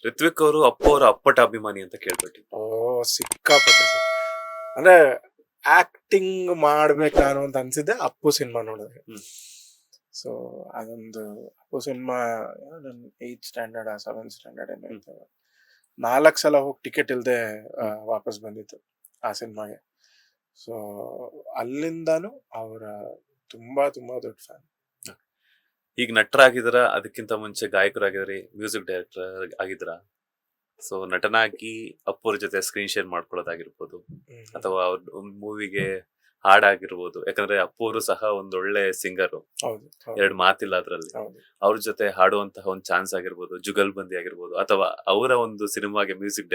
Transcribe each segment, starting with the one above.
ರಿತ್ವಿಕ್ ಅವರು ಅಪ್ಪು ಅವರ ಅಪ್ಪಟ ಅಭಿಮಾನಿ ಅಂತ ಕೇಳ್ಬಿಟ್ಟು. ಓ ಸಿಕ್ಕಾಪಟ್ಟೆ ಸರ್. ಅಂದ್ರೆ ಆಕ್ಟಿಂಗ್ ಮಾಡ್ಬೇಕು ನಾನು ಅಂತ ಅನ್ಸಿದ್ದೆ ಅಪ್ಪು ಸಿನಿಮಾ ನೋಡಿದ್ರೆ. ಸೊ ಅದೊಂದು ಅಪ್ಪು ಸಿನಿಮಾ ನನ್ನ 8th ಸ್ಟ್ಯಾಂಡರ್ಡ್ 7th ಸ್ಟ್ಯಾಂಡರ್ಡ್ ಏನೋ ಇತ್ತು. 4 ಸಲ ಹೋಗಿ ಟಿಕೆಟ್ ಇಲ್ಲದೆ ವಾಪಸ್ ಬಂದಿತ್ತು ಆ ಸಿನಿಮಾಗೆ. ಸೊ ಅಲ್ಲಿಂದಾನು ಅವರ ತುಂಬಾ ತುಂಬಾ ದೊಡ್ಡ ಫ್ಯಾನ್. ಈಗ ನಟರಾಗಿದ್ರ, ಅದಕ್ಕಿಂತ ಮುಂಚೆ ಗಾಯಕರಾಗಿದ್ರಿ, ಮ್ಯೂಸಿಕ್ ಡೈರೆಕ್ಟರ್ ಆಗಿದ್ರ. ಸೊ ನಟನಾಗಿ ಅಪ್ಪವ್ರ ಜೊತೆ ಸ್ಕ್ರೀನ್ ಶೇರ್ ಮಾಡ್ಕೊಳ್ಳೋದಾಗಿರ್ಬೋದು, ಅಥವಾ ಅವ್ರ ಮೂವಿಗೆ ಹಾಡಾಗಿರ್ಬೋದು. ಯಾಕಂದ್ರೆ ಅಪ್ಪವರು ಸಹ ಒಂದೊಳ್ಳೆ ಸಿಂಗರ್, ಎರಡು ಮಾತಿಲ್ಲ ಅದ್ರಲ್ಲಿ. ಅವ್ರ ಜೊತೆ ಹಾಡುವಂತಹ ಒಂದು ಚಾನ್ಸ್ ಆಗಿರ್ಬೋದು, ಜುಗಲ್ಬಂದಿ ಆಗಿರ್ಬೋದು, ಅಥವಾ ಅವರ ಒಂದು ಸಿನಿಮಾಗೆ ಮ್ಯೂಸಿಕ್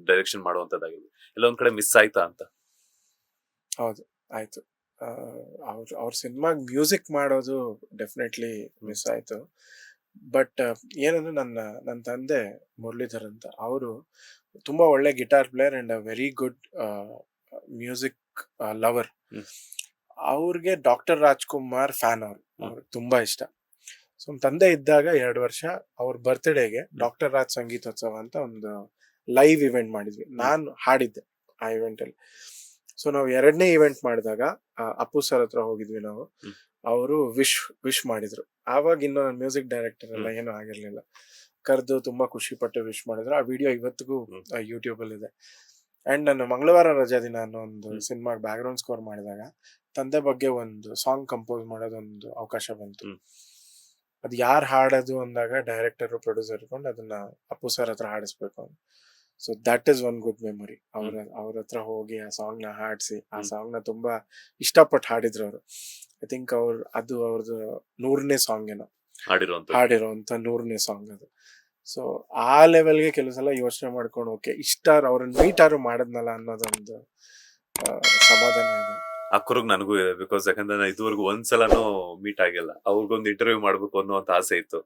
ಡೈರೆಕ್ಷನ್ ಮಾಡುವಂತದ್ದಾಗಿರ್ಬೋದು, ಎಲ್ಲೊಂದ್ ಕಡೆ ಮಿಸ್ ಆಯ್ತಾ ಅಂತ? ಹೌದು, ಆಯ್ತು. ಅವ್ರ ಸಿನಿಮಾಗ್ ಮ್ಯೂಸಿಕ್ ಮಾಡೋದು ಡೆಫಿನೆಟ್ಲಿ ಮಿಸ್ ಆಯ್ತು. ಬಟ್ ಏನಂದ್ರೆ ನನ್ನ ತಂದೆ ಮುರಳೀಧರ್ ಅಂತ, ಅವರು ತುಂಬಾ ಒಳ್ಳೆ guitar player and a very good music lover. ಅವ್ರಿಗೆ ಡಾಕ್ಟರ್ ರಾಜ್ಕುಮಾರ್ ಫ್ಯಾನ್. ಅವ್ರು ತುಂಬಾ ಇಷ್ಟ. ಸೊ ತಂದೆ ಇದ್ದಾಗ 2 ವರ್ಷ ಅವ್ರ ಬರ್ತ್ಡೇಗೆ ಡಾಕ್ಟರ್ ರಾಜ್ ಸಂಗೀತೋತ್ಸವ ಅಂತ ಒಂದು ಲೈವ್ ಇವೆಂಟ್ ಮಾಡಿದ್ವಿ. ನಾನು ಹಾಡಿದ್ದೆ ಆ ಇವೆಂಟ್ ಅಲ್ಲಿ. ಸೊ ನಾವು 2ನೇ ಇವೆಂಟ್ ಮಾಡಿದಾಗ ಅಪ್ಪು ಸರ್ ಹತ್ರ ಹೋಗಿದ್ವಿ ನಾವು. ಅವರು ವಿಶ್ ಮಾಡಿದ್ರು. ಆವಾಗ ಇನ್ನು ಮ್ಯೂಸಿಕ್ ಡೈರೆಕ್ಟರ್ ಎಲ್ಲ ಏನೂ ಆಗಿರ್ಲಿಲ್ಲ. ಕರೆದು ತುಂಬಾ ಖುಷಿ ಪಟ್ಟು ವಿಶ್ ಮಾಡಿದ್ರು. ಆ ವಿಡಿಯೋ ಇವತ್ತಿಗೂ ಯೂಟ್ಯೂಬ್ ಅಲ್ಲಿ ಇದೆ. ಅಂಡ್ ನಾನು ಮಂಗಳವಾರ ರಜಾ ದಿನ ಅನ್ನೋ ಒಂದು ಸಿನಿಮಾಗೆ ಬ್ಯಾಕ್ ಗ್ರೌಂಡ್ ಸ್ಕೋರ್ ಮಾಡಿದಾಗ ತಂದೆ ಬಗ್ಗೆ ಒಂದು ಸಾಂಗ್ ಕಂಪೋಸ್ ಮಾಡೋದೊಂದು ಅವಕಾಶ ಬಂತು. ಅದು ಯಾರು ಹಾಡೋದು ಅಂದಾಗ ಡೈರೆಕ್ಟರ್ ಪ್ರೊಡ್ಯೂಸರ್ ಇಟ್ಕೊಂಡು ಅದನ್ನ ಅಪ್ಪು ಸರ್ ಹತ್ರ ಹಾಡಿಸ್ಬೇಕು ಅಂತ. So that is one good memory. ಅವ್ರ ಹತ್ರ ಹೋಗಿ ಆ ಸಾಂಗ್ ನ ಹಾಡಿಸಿ, ಆ ಸಾಂಗ್ ನ ತುಂಬಾ ಇಷ್ಟಪಟ್ಟು ಹಾಡಿದ್ರು ಅವರು. ಐ ಥಿಂಕ್ ಅದು ಅವ್ರದ್ದು 100ನೇ ಸಾಂಗ್ ಏನೋ ಹಾಡಿರೋಂತ 100ನೇ ಸಾಂಗ್ ಅದು. ಸೊ ಆ ಲೆವೆಲ್ಗೆ ಕೆಲವು ಸಲ ಯೋಚನೆ ಮಾಡ್ಕೊಂಡು ಓಕೆ ಇಷ್ಟಾರು ಅವ್ರನ್ನ ಮೀಟಾರು ಮಾಡದ್ನಲ್ಲ ಅನ್ನೋದೊಂದು ಸಮಾಧಾನ ಇದೆ. ಆ ಕುರುಗ್ ನನಗೂ ಇದೆ. ಬಿಕಾಸ್ ಯಾಕಂದ್ರೆ ನಾನು ಇದುವರೆಗೂ ಒಂದ್ಸಲನೂ ಮೀಟ್ ಆಗಿಲ್ಲ. ಅವ್ರಿಗೊಂದು ಇಂಟರ್ವ್ಯೂ ಮಾಡ್ಬೇಕು ಅನ್ನೋ ಆಸೆ ಇತ್ತು.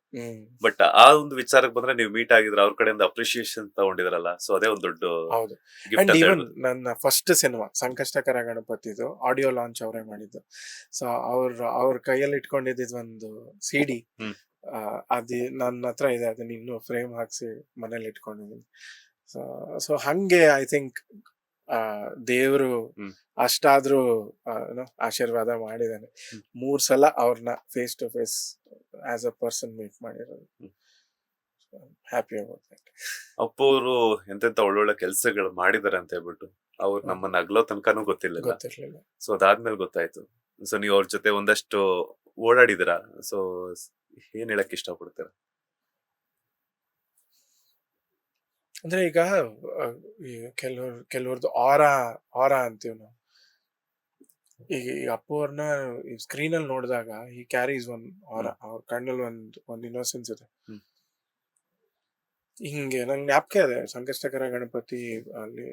ಬಟ್ ಆ ಒಂದು ವಿಚಾರಕ್ಕೆ ಬಂದ್ರೆ ನೀವು ಮೀಟ್ ಆಗಿದ್ರೆ, ಅವ್ರ ಕಡೆಯಿಂದ ಅಪ್ರಿಶಿಯೇಷನ್ ತಗೊಂಡಿದ್ರಲ್ಲ, ಸೊ ಅದೇ ಒಂದು ದೊಡ್ಡ ಹೌದು. ನನ್ನ ಫಸ್ಟ್ ಸಿನಿಮಾ ಸಂಕಷ್ಟಕರ ಗಣಪತಿದು ಆಡಿಯೋ ಲಾಂಚ್ ಅವರೇ ಮಾಡಿದ್ದು. ಸೊ ಅವ್ರ ಕೈಯಲ್ಲಿ ಇಟ್ಕೊಂಡಿದ್ದ ಒಂದು CD ಅದು ನನ್ನ ಹತ್ರ ಇದೆ. ಅದನ್ನ ಇನ್ನೂ ಫ್ರೇಮ್ ಹಾಕ್ಸಿ ಮನೇಲಿ ಇಟ್ಕೊಂಡಿದ್ದೀನಿ. ಸೊ ಹಂಗೆ ಐ ಥಿಂಕ್ ದೇವರು ಅಷ್ಟಾದ್ರೂ ಆಶೀರ್ವಾದ ಮಾಡಿದಾನೆ. 3 ಸಲ ಅವ್ರನ್ನ face to face as a person meet ಮಾಡಿರೋದು. Happy about that. ಅಪ್ಪು ಅವರು ಎಂತೆಂತ ಒಳ್ಳೊಳ್ಳೆ ಕೆಲಸಗಳು ಮಾಡಿದಾರೆ ಅಂತ ಹೇಳ್ಬಿಟ್ಟು ಅವ್ರು ನಮ್ಮನ್ನ ಅಗ್ಲೋ ತನಕನೂ ಗೊತ್ತಿರ್ಲಿಲ್ಲ. ಸೊ ಅದಾದ್ಮೇಲೆ ಗೊತ್ತಾಯ್ತು. ಸೊ ನೀವು ಅವ್ರ ಜೊತೆ ಒಂದಷ್ಟು ಓಡಾಡಿದಿರಾ. ಸೊ ಏನ್ ಹೇಳಕ್ ಇಷ್ಟಪಡ್ತೀರಾ? ಅಂದ್ರೆ ಈಗ ಕೆಲವ್ರದ್ದು ಆರಾ ಅಂತೀವಿ ನಾವು. ಈಗ ಅಪ್ಪು ಅವ್ರನ್ನ ಸ್ಕ್ರೀನ್ ಅಲ್ಲಿ ನೋಡಿದಾಗ ಈ ಕ್ಯಾರೀಸ್ ಒನ್ ಆರಾ. ಅವ್ರ ಕಣ್ಣಲ್ಲಿ ಒಂದ್ ಇನ್ನೋಸೆನ್ಸ್ ಇದೆ. ಹಿಂಗೆ ನಂಗೆ ಜ್ಞಾಪಕ ಇದೆ, ಸಂಕಷ್ಟಕರ ಗಣಪತಿ ಅಲ್ಲಿ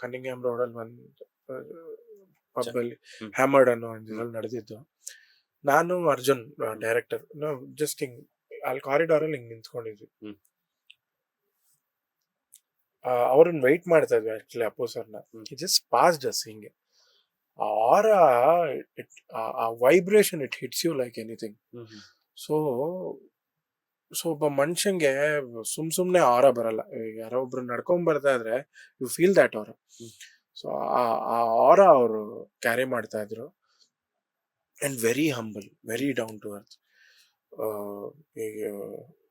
ಕನ್ನಿಂಗ್ಹ್ಯಾಮ್ ರೋಡ್ ಅಲ್ಲಿ ಒಂದು ಪಬ್ ಅಲ್ಲಿ ಹ್ಯಾಮರ್ಡ್ ಅನ್ನೋ ಒಂದು ನಡೆದಿದ್ದು. ನಾನು ಅರ್ಜುನ್ ಡೈರೆಕ್ಟರ್ ಜಸ್ಟ್ ಹಿಂಗ್ ಅಲ್ಲಿ ಕಾರಿಡಾರ್ ಅಲ್ಲಿ ಹಿಂಗ್ ನಿಂತ್ಕೊಂಡಿದ್ವಿ. ಅವ್ರನ್ನ ವೆಯ್ಟ್ ಮಾಡ್ತಾ ಇದ್ವಿ ಆಕ್ಚುಲಿ ಅಪ್ಪು ಸರ್ನ. ಜಸ್ಟ್ ಪಾಸ್ಡ್ ಅಸ್ ಹಿಂಗೆ. ಆರಾ, ಆ vibration it hits you like anything. So ಒಬ್ಬ ಮನುಷ್ಯಂಗೆ ಸುಮ್ನೆ ಆರಾ ಬರಲ್ಲ. ಯಾರೋ ಒಬ್ರು ನಡ್ಕೊಂಡ್ ಬರ್ತಾ ಇದ್ರೆ you feel that aura. So ಆ ಆರಾ ಅವರು ಕ್ಯಾರಿ ಮಾಡ್ತಾ ಇದ್ರು. And very humble, very down to earth.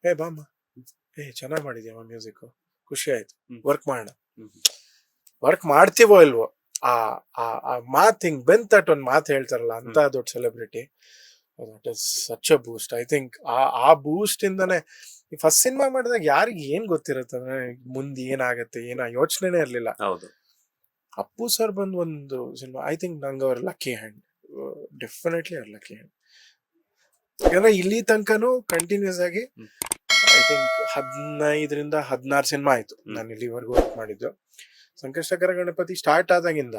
ಏ ಬಾಮ್ಮ, ಚೆನ್ನಾಗಿ ಮಾಡಿದ್ಯಮ್ಮ ಮ್ಯೂಸಿಕ್, ಖುಷಿ ಆಯ್ತು, ವರ್ಕ್ ಮಾಡೋಣ. ವರ್ಕ್ ಮಾಡ್ತೀವೋ ಇಲ್ವೋ, ಆ ಮಾತ್ ಹಿಂಗ್ ಬೆಂತಟ್ ಒಂದ್ ಮಾತು ಹೇಳ್ತಾರಲ್ಲ, ಅಂತ ದೊಡ್ಡ celebrity. That is such a Boost. I think ಆ ಬೂಸ್ಟ್ ಇಂದಾನೆ ಫಸ್ಟ್ ಸಿನಿಮಾ ಮಾಡಿದಾಗ ಯಾರಿಗೆ ಏನ್ ಗೊತ್ತಿರುತ್ತೆ ಅಂದ್ರೆ ಮುಂದೆ ಏನಾಗತ್ತೆ ಯೋಚನೆನೇ ಇರ್ಲಿಲ್ಲ. ಅಪ್ಪು ಸರ್ ಬಂದ್ ಒಂದು ಸಿನಿಮಾ, ಐ ಥಿಂಕ್ ನಂಗೆ ಅವ್ರ ಲಕ್ಕಿ ಹ್ಯಾಂಡ್, ಡೆಫಿನೆಟ್ಲಿ ಅವ್ರ ಲಕ್ಕಿ ಹ್ಯಾಂಡ್. ಯಾಕಂದ್ರೆ ಇಲ್ಲಿ ತನಕನೂ ಕಂಟಿನ್ಯೂಸ್ ಆಗಿ ಐ ಥಿಂಕ್ 15ರಿಂದ 16 ಸಿನಿಮಾ ಆಯ್ತು ನಾನು ಇಲ್ಲಿವರೆಗೂ ವರ್ಕ್ ಮಾಡಿದ್ದು. ಸಂಕಷ್ಟಕರ ಗಣಪತಿ ಸ್ಟಾರ್ಟ್ ಆದಾಗಿಂದ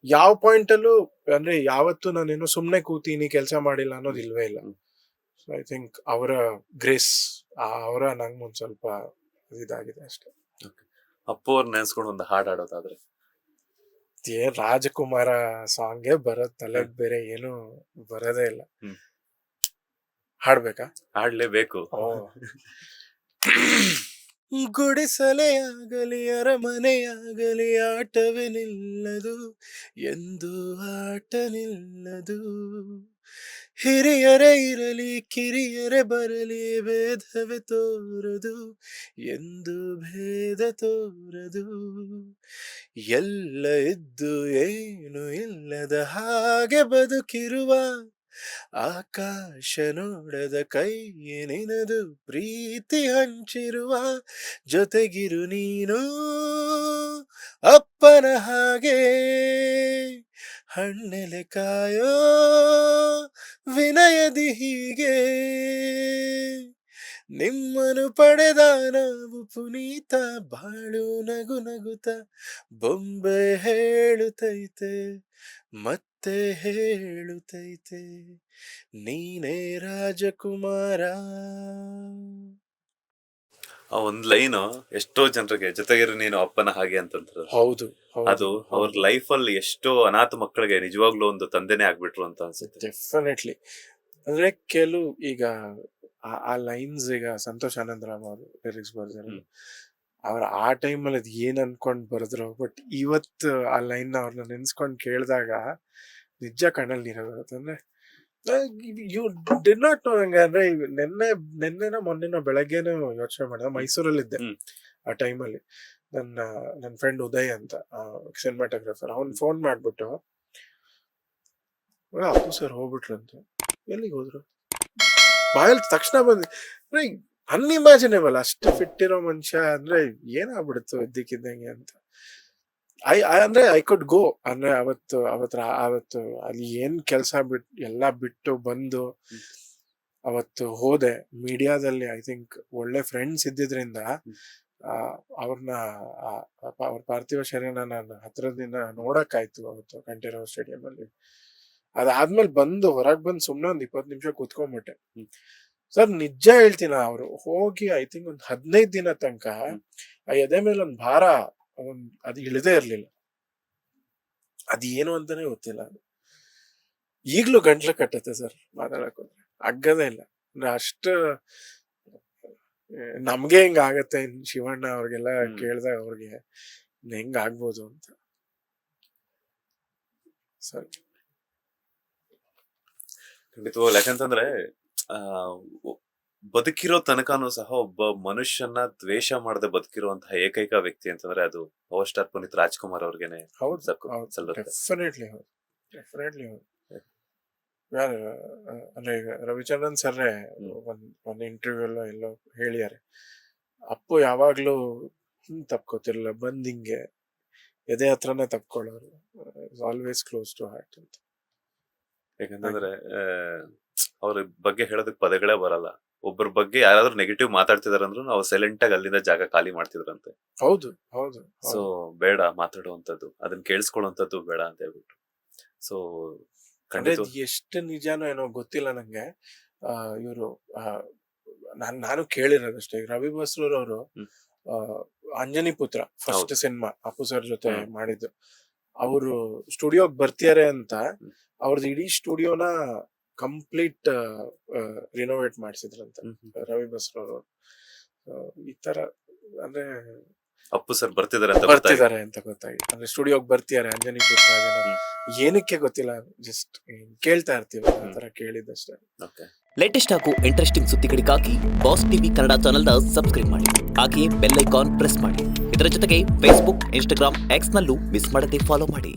ಯಾವ ಪಾಯಿಂಟ್ ಅಲ್ಲೂ ಅಂದ್ರೆ ಯಾವತ್ತೂ ನಾನೇನು ಸುಮ್ನೆ ಕೂತೀನಿ ಕೆಲಸ ಮಾಡಿಲ್ಲ ಅನ್ನೋದು ಇಲ್ವೇ ಇಲ್ಲ. ಸೊ ಐ ಥಿಂಕ್ ಅವರ ಗ್ರೇಸ್, ಅವರ ನಂಗೆ ಒಂದ್ ಸ್ವಲ್ಪ ಇದಾಗಿದೆ ಅಷ್ಟೇ. ಅಪ್ಪು ಅವ್ರ ನೆನ್ಸ್ಕೊಂಡು ಒಂದು ಹಾಡು ಹಾಡೋದಾದ್ರೆ ರಾಜಕುಮಾರ ಸಾಂಗೇ ಬರೋದ್ ತಲೆಗ್, ಬೇರೆ ಏನು ಬರೋದೇ ಇಲ್ಲ. ಹಾಡ್ಬೇಕಾ? ಹಾಡ್ಲೇಬೇಕು. ಗುಡಿಸಲೇ ಆಗಲಿ ಅರಮನೆಯಾಗಲಿ ಆಟವೇ ನಿಲ್ಲದು, ಎಂದು ಆಟ ನಿಲ್ಲದು. ಹಿರಿಯರೇ ಇರಲಿ ಕಿರಿಯರೇ ಬರಲಿ ಭೇದವೇ ತೋರದು, ಎಂದು ಭೇದ ತೋರದು. ಎಲ್ಲ ಇದ್ದು ಏನು ಇಲ್ಲದ ಹಾಗೆ ಬದುಕಿರುವ, ಆಕಾಶ ನೋಡದ ಕೈ ನಿನದು ಪ್ರೀತಿ ಹಂಚಿರುವ. ಜೊತೆಗಿರು ನೀನು ಅಪ್ಪನ ಹಾಗೆ, ಹಣ್ಣೆಲೆ ಕಾಯೋ ವಿನಯದಿ ಹೀಗೆ. ನಿಮ್ಮನು ಪಡೆದ ನಾವು ಪುನೀತ, ಬಾಳು ನಗು ನಗುತ್ತ ಬೊಂಬೆ ಹೇಳುತ್ತೈತೆ, ಮತ್ತೆ ಹೇಳುತ್ತೈತೆ, ನೀನೇ ರಾಜಕುಮಾರ. ಆ ಒಂದ್ ಲೈನು ಎಷ್ಟೋ ಜನರಿಗೆ ಜೊತೆಗಿರು ನೀನು ಅಪ್ಪನ ಹಾಗೆ ಅಂತಂದ್ರು. ಹೌದು ಅದು ಅವ್ರ ಲೈಫ್ ಅಲ್ಲಿ ಎಷ್ಟೋ ಅನಾಥ ಮಕ್ಕಳಿಗೆ ನಿಜವಾಗ್ಲೂ ಒಂದು ತಂದೆನೇ ಆಗ್ಬಿಟ್ರು ಅಂತ ಅನ್ಸುತ್ತೆ. ಡೆಫಿನೆಟ್ಲಿ. ಅಂದ್ರೆ ಕೆಲವು ಈಗ ಆ ಲೈನ್ಸ್ ಈಗ ಸಂತೋಷ್ ಆನಂದರಾಮ್ ಅವರು ಲಿರಿಕ್ಸ್ ಬರ್ತಾರೆ, ಅವ್ರ ಆ ಟೈಮಲ್ಲಿ ಅದು ಏನ್ ಅನ್ಕೊಂಡ್ ಬರೆದ್ರು, ಬಟ್ ಇವತ್ತು ಆ ಲೈನ್ ಅವ್ರನ್ನ ನೆನ್ಸ್ಕೊಂಡ್ ಕೇಳಿದಾಗ ನಿಜ ಕಣ್ಣಲ್ಲಿ ನೀರ ಬರುತ್ತೆ. ಅಂದ್ರೆ ಯು ಡಿಡ್ ನಾಟ್ ನೋ. ನಂಗೆ ಅಂದ್ರೆ ನೆನ್ನೆನೋ ಮೊನ್ನೆನೋ ಬೆಳಗ್ಗೆನೋ ಯೋಚನೆ ಮಾಡಿದೆ, ಮೈಸೂರಲ್ಲಿದ್ದೆ ಆ ಟೈಮಲ್ಲಿ. ನನ್ನ ಫ್ರೆಂಡ್ ಉದಯ್ ಅಂತ ಸಿನಿಮಾಟೋಗ್ರಫರ್, ಅವ್ನ್ ಫೋನ್ ಮಾಡ್ಬಿಟ್ಟು ಅಪ್ಪು ಸರ್ ಹೋಗ್ಬಿಟ್ರಂತ. ಎಲ್ಲಿಗೆ ಹೋದ್ರು ಬಾಯಲ್ಲಿ ತಕ್ಷಣ ಬಂದಿ. ಅನ್ಇಮ್ಯಾಜಿನೇಬಲ್, ಅಷ್ಟು ಫಿಟ್ ಇರೋ ಮನುಷ್ಯ ಅಂದ್ರೆ ಏನಾಗ್ಬಿಡುತ್ತು ಇದ್ದಕ್ಕಿದ್ದಂಗೆ ಅಂತ. ಅಂದ್ರೆ ಐ ಕುಡ್ ಗೋ. ಅಂದ್ರೆ ಅವತ್ತು ಅಲ್ಲಿ ಏನ್ ಕೆಲಸ ಎಲ್ಲ ಬಿಟ್ಟು ಬಂದು ಅವತ್ತು ಹೋದೆ. ಮೀಡಿಯಾದಲ್ಲಿ ಐ ಥಿಂಕ್ ಒಳ್ಳೆ ಫ್ರೆಂಡ್ಸ್ ಇದ್ದಿದ್ರಿಂದ ಅವ್ರ ಪಾರ್ಥಿವ ಶರೀರನ ನಾನು ಹತ್ರದಿಂದ ನೋಡಕ್ಕಾಯ್ತು ಅವತ್ತು ಕಂಠೀರವ ಸ್ಟೇಡಿಯಂ ಅಲ್ಲಿ. ಅದಾದ್ಮೇಲೆ ಹೊರಗ್ ಬಂದು ಸುಮ್ನೆ ಒಂದ್ 20 ನಿಮಿಷ ಕೂತ್ಕೊಂಡ್ಬಿಟ್ಟೆ. ಸರ್ ನಿಜ ಹೇಳ್ತೀನಿ, ಅವ್ರು ಹೋಗಿ ಐ ಥಿಂಕ್ ಒಂದ್ 15 ದಿನ ತನಕ ಆ ಎದೆ ಮೇಲೆ ಒಂದ್ ಭಾರ ಅದು ಇಳಿದೇ ಇರ್ಲಿಲ್ಲ. ಅದೇನು ಅಂತಾನೆ ಗೊತ್ತಿಲ್ಲ. ಈಗ್ಲೂ ಗಂಟ್ಲು ಕಟ್ಟತ್ತೆ ಸರ್ ಮಾತಾಡಕ್ ಹೋದ್ರೆ, ಅಗ್ಗದೇ ಇಲ್ಲ. ಅಂದ್ರೆ ಅಷ್ಟು ನಮ್ಗೆ ಹೆಂಗ ಆಗತ್ತೆ, ಶಿವಣ್ಣ ಅವ್ರಿಗೆಲ್ಲ ಕೇಳ್ದಾಗ ಅವ್ರಿಗೆ ಹೆಂಗ ಆಗ್ಬೋದು ಅಂತ. ಸರಿ, ಖಂಡಿತವಾಗ್ಲು. ಯಾಕಂತಂದ್ರೆ ಬದುಕಿರೋ ತನಕನೂ ಸಹ ಒಬ್ಬ ಮನುಷ್ಯನ ದ್ವೇಷ ಮಾಡದೆ ಬದುಕಿರುವಂತಹ ಏಕೈಕ ವ್ಯಕ್ತಿ ಅಂತಂದ್ರೆ ಅದು ಪವರ್ ಸ್ಟಾರ್ ಪುನೀತ್ ರಾಜ್ಕುಮಾರ್ ಅವ್ರಿಗೆನೆ ಸಲ್ಲುತ್ತೆ. ಡೆಫಿನೆಟ್ಲಿ ಹೌದು, ಡೆಫಿನೆಟ್ಲಿ ಹೌದು. ಅಂದ್ರೆ ಈಗ ರವಿಚಂದ್ರನ್ ಸರ್ ಒಂದ್ ಇಂಟರ್ವ್ಯೂ ಎಲ್ಲೋ ಹೇಳಿದ್ದಾರೆ, ಅಪ್ಪು ಯಾವಾಗ್ಲೂ ತಪ್ಕೋತಿರ್ಲಿಲ್ಲ, ಹಿಂಗೆ ಎದೆ ಹತ್ರನೇ ತಪ್ಕೊಳ್ಳೋರು, ಆಲ್ವೇಸ್ ಕ್ಲೋಸ್ ಟು ಹಾರ್ಟ್ ಅಂತ. ಯಾಕಂತಂದ್ರೆ ಅವ್ರ ಬಗ್ಗೆ ಹೇಳೋದಕ್ ಪದಗಳೇ ಬರಲ್ಲ. ಒಬ್ಬರ ಬಗ್ಗೆ ಯಾರಾದ್ರೂ ನೆಗೆಟಿವ್ ಮಾತಾಡ್ತಿದಾರೆ ಅಂದ್ರೂ ನಾವು ಸೈಲೆಂಟ್ ಆಗಿ ಅಲ್ಲಿಂದ ಜಾಗ ಖಾಲಿ ಮಾಡ್ತಿದ್ರಂತೆ. ಹೌದು ಹೌದು. ಸೊ ಬೇಡ ಮಾತಾಡುವಂತದ್ದು, ಅದನ್ನ ಕೇಳಿಸ್ಕೊಳ್ಳುವಂತದ್ದು ಬೇಡ ಅಂತ ಹೇಳ್ಬಿಟ್ಟು. ಸೊ ಎಷ್ಟು ನಿಜಾನೋ ಏನೋ ಗೊತ್ತಿಲ್ಲ ನಂಗೆ. ಇವರು ನಾನು ಕೇಳಿರೋದಷ್ಟೇ, ರವಿ ಬಸ್ರೂರ್ ಅವರು ಅಂಜನಿ ಪುತ್ರ ಫಸ್ಟ್ ಸಿನಿಮಾ ಅಪ್ಪು ಸರ್ ಜೊತೆ ಮಾಡಿದ್ದು. ಅವರು ಸ್ಟುಡಿಯೋಗ್ ಬರ್ತಿದ್ದಾರೆ ಅಂತ ಅವ್ರದ್ದು ಇಡೀ ಸ್ಟುಡಿಯೋನ ಕಂಪ್ಲೀಟ್ ರಿನೋವೇಟ್ ಮಾಡಿಸಿದ್ರಂತ ರವಿ ಬಸ್ರೂರ್ ಅವರು. ಈ ತರ ಅಂದ್ರೆ ಅಪ್ಪು ಸರ್ ಬರ್ತಿದ್ದಾರೆ ಅಂತ ಗೊತ್ತಾಗಿ, ಅಂದ್ರೆ ಸ್ಟುಡಿಯೋಗ್ ಬರ್ತಿದ್ದಾರೆ ಅಂಜನಿ ಪುತ್ರ, ಏನಕ್ಕೆ ಗೊತ್ತಿಲ್ಲ, ಜಸ್ಟ್ ಕೇಳ್ತಾ ಇರ್ತೀವಿ ಆ ತರ ಕೇಳಿದಷ್ಟೇ. ಲೇಟೆಸ್ಟ್ ಹಾಗೂ ಇಂಟ್ರೆಸ್ಟಿಂಗ್ ಸುದ್ದಿಗಳಿಗಾಗಿ ಬಾಸ್ ಟಿವಿ ಕನ್ನಡ ಚಾನೆಲ್ನ ಸಬ್ಸ್ಕ್ರೈಬ್ ಮಾಡಿ, ಹಾಗೆಯೇ ಬೆಲ್ ಐಕಾನ್ ಪ್ರೆಸ್ ಮಾಡಿ. ಇದರ ಜೊತೆಗೆ ಫೇಸ್ಬುಕ್, ಇನ್ಸ್ಟಾಗ್ರಾಮ್, ಎಕ್ಸ್ ನಲ್ಲೂ ಮಿಸ್ ಮಾಡದೆ ಫಾಲೋ ಮಾಡಿ.